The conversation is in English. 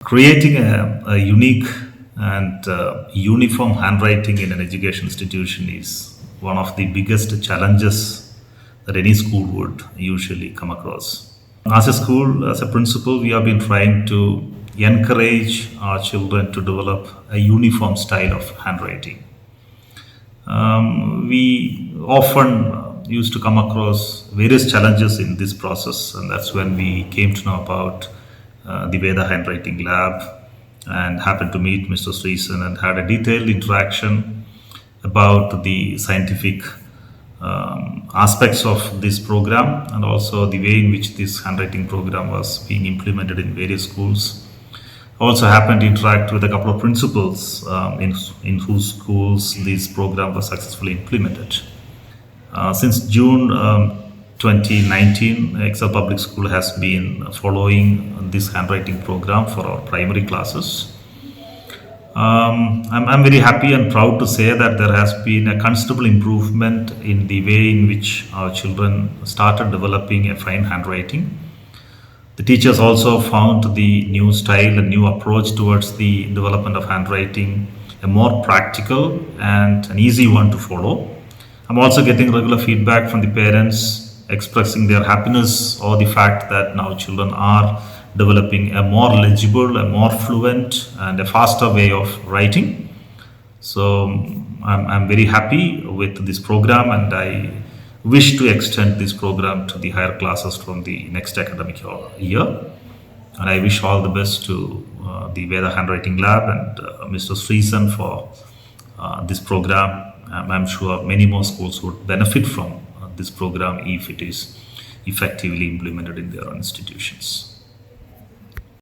Creating a unique and uniform handwriting in an education institution is one of the biggest challenges that any school would usually come across. As a school, as a principal, we have been trying to encourage our children to develop a uniform style of handwriting. We often used to come across various challenges in this process, and that's when we came to know about the Veda Handwriting Lab and happened to meet Mr. Sreesan and had a detailed interaction about the scientific aspects of this program and also the way in which this handwriting program was being implemented in various schools. I also happened to interact with a couple of principals in whose schools this program was successfully implemented. Since June 2019, Excel Public School has been following this handwriting program for our primary classes. I'm very happy and proud to say that there has been a considerable improvement in the way in which our children started developing a fine handwriting. The teachers also found the new style and new approach towards the development of handwriting a more practical and an easy one to follow. I'm also getting regular feedback from the parents expressing their happiness or the fact that now children are developing a more legible, a more fluent, and a faster way of writing. So I'm very happy with this program, and I wish to extend this program to the higher classes from the next academic year. And I wish all the best to the Veda Handwriting Lab and Mr. Sreesan for this program. I'm sure many more schools would benefit from this program if it is effectively implemented in their own institutions.